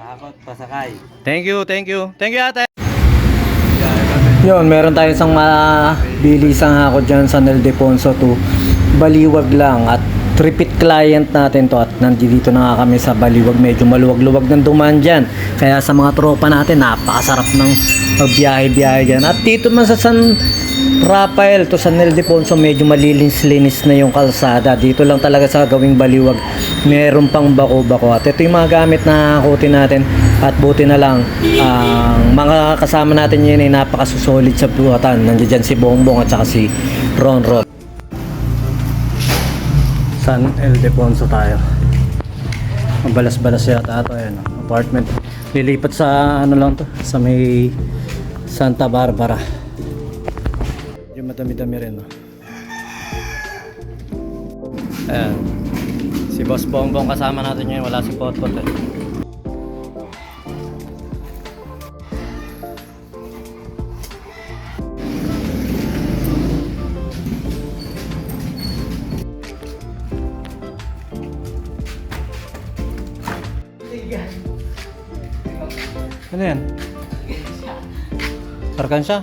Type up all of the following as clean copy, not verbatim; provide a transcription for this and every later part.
Takot, pasakay. Thank you, thank you. Thank you, ate. Yun, meron tayong isang mabilisang ako dyan sa Nel Deponso to Baliwag lang at repeat client natin to at nandito na nga kami sa Baliwag. Medyo maluwag-luwag ng dumaan dyan. Kaya sa mga tropa natin, napakasarap ng biyahe-biyahe dyan. At dito man sa San Rafael to San Nel Deponso, medyo malinis-linis na yung kalsada. Dito lang talaga sa gawing Baliwag, meron pang bako-bako. At ito yung mga gamit na kutin natin. At buti na lang, ang mga kasama natin yun ay napakasusolid sa buhatan. Nandiyan dyan si Bongbong at saka si Ron Ron. San El Deponso tayo. Mabalas-balas yata ito. Ayan, apartment. Lilipat sa ano lang to, sa may Santa Barbara. Yung madami-dami rin. No? Ayan. Si Boss Bongbong kasama natin yun. Wala si Potpot eh. Ano yan? Arkansya?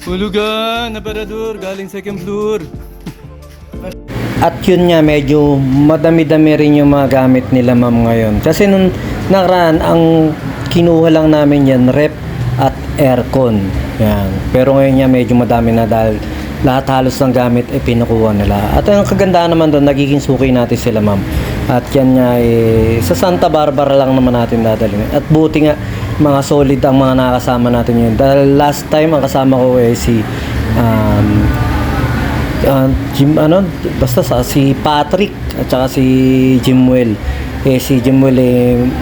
Hulugan! Naparador! Galing second floor! At yun nga, medyo madami-dami rin yung mga gamit nila ma'am ngayon. Kasi nung nakaraan, ang kinuha lang namin yan, rep at aircon. Yan. Pero ngayon nga, medyo madami na dahil lahat halos ng gamit ay pinukuha nila. At ang kagandahan naman doon, nagiging suki natin sila ma'am. At yan nga, sa Santa Barbara lang naman natin dadalhin. At buti nga, mga solid ang mga nakasama natin yun. Dahil last time, ang kasama ko ay si si Patrick at saka si Jimwell. Si Jimwell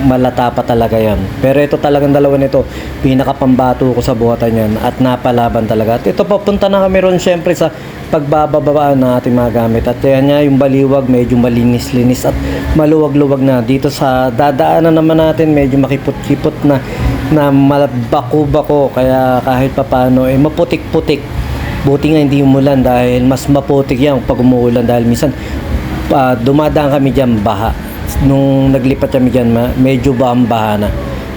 malata pa talaga yan. Pero ito talagang dalawa nito, pinakapambato ko sa buhatan yan at napalaban talaga. At ito papunta na kami ron syempre sa pagbababaan ng ating mga gamit. At yan nga yung Baliwag, medyo malinis-linis at maluwag-luwag na. Dito sa dadaanan naman natin, medyo makipot-kipot na malabako-bako. Kaya kahit papano, maputik-putik. Buti nga hindi umulan dahil mas maputik yan pag umuulan dahil minsan dumadaan kami dyan baha. Nung naglipat kami dyan, medyo baha na.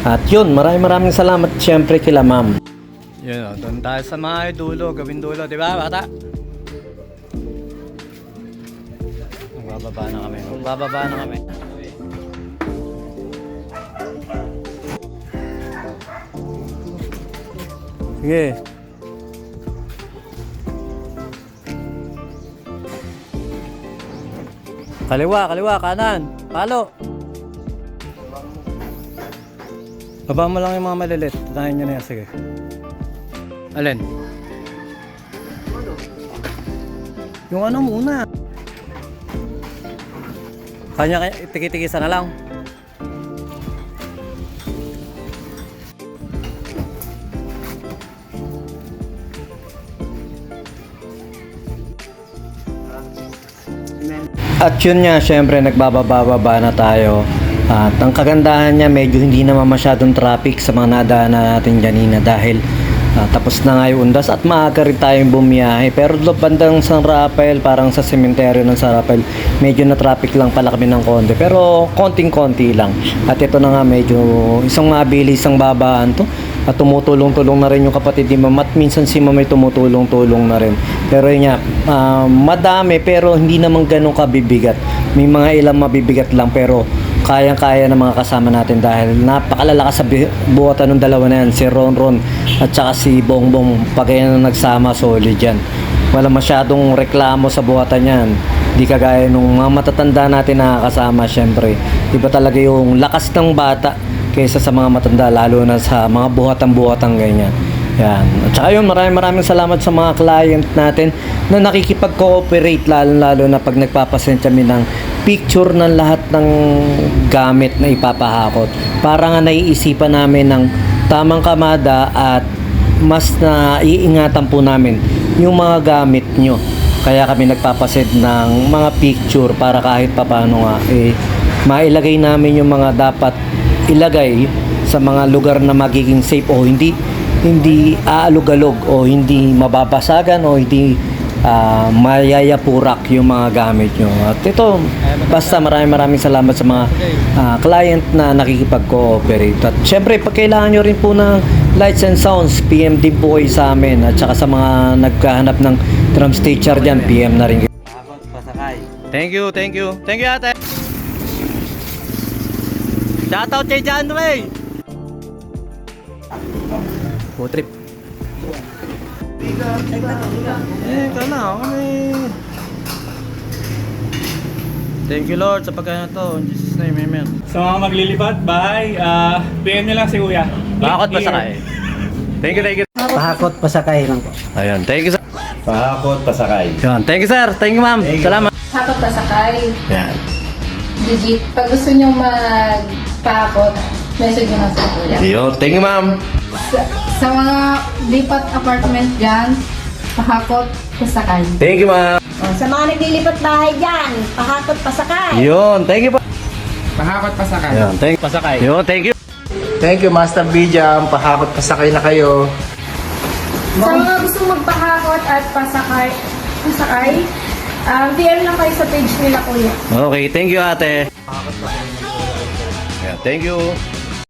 At yun, maraming salamat syempre kila ma'am. Yun, doon tayo sa mga dulo, gawin dulo, di ba bata? Magbababa na kami. Sige. Kaliwa, kanan. Palo. Baba mo lang yung mga malilit. Tatayin nyo na yan, sige. Alin? Yung ano muna. Kanya, tiki-tikisa na lang. At yun nga, syempre nagbababa na tayo. At ang kagandahan niya, medyo hindi naman masyadong traffic sa mga nadaanan natin kanina dahil tapos na nga yung undas at maaga rin tayong bumiyahe. Pero bandang San Rafael, parang sa sementeryo ng San Rafael, medyo na traffic lang pala kami ng konti. Pero konting-konti lang. At ito na nga, medyo isang mabilis ang babaan to. At tumutulong-tulong na rin yung kapatid ni Mama at minsan si Mama ay tumutulong-tulong na rin. Pero yun nga, madami pero hindi naman ganun kabibigat. May mga ilang mabibigat lang pero kayang-kaya ng mga kasama natin dahil napakalalakas sa buhatan ng dalawa na yan, si Ron Ron at saka si Bongbong. Pag yan nagsama, solid yan. Wala masyadong reklamo sa buhatan yan. Di kagaya nung mga matatanda natin na kasama syempre. Iba talaga yung lakas ng bata kaysa sa mga matanda, lalo na sa mga buhatang-buhatang ganyan. Yan. At saka yun, maraming salamat sa mga client natin na nakikipag-cooperate, lalo na pag nagpapasend kami ng picture ng lahat ng gamit na ipapahakot. Para nga naiisipan namin ng tamang kamada at mas naiingatan po namin yung mga gamit nyo. Kaya kami nagpapasend ng mga picture para kahit papano nga mailagay namin yung mga dapat ilagay sa mga lugar na magiging safe o hindi aalog-alog o hindi mababasagan o hindi mayayapurak yung mga gamit nyo. At ito, basta maraming salamat sa mga client na nakikipag-cooperate. At syempre, pag kailangan nyo rin po ng lights and sounds, PM din po kayo sa amin. At saka sa mga naghahanap ng drum stitcher dyan, PM na rin. Thank you ate. Shoutout kay John Ray. Food trip. Thank you Lord sa pagkain na to. In Jesus name, amen. Sa mga maglilipat, bye. PM nyo lang si Kuya. Bakot pasakay. Thank you. Pahakot pasakay lang po. Ayun, thank you sir. Pahakot, pasakay. Ayun, thank you sir. Thank you ma'am. Salamat. Hakot pa sakay. Yan. Legit. Pag gusto nyo magpahakot, message nyo lang sa kuya. Yo, thank you ma'am. Sa mga lipat apartment dyan, pahakot pa sakay. Thank you ma'am. Sa mga naglilipat bahay dyan, pahakot pasakay. Yun, thank you pa. Pahakot, pasakay. Yun, thank you. Pasakay. Yun, thank you. Thank you, Master Bijam. Pahakot pasakay na kayo. Sa mga gusto magpahakot at pasakay, DM lang kayo sa page nila kuya. Okay, thank you ate. Yeah, thank you.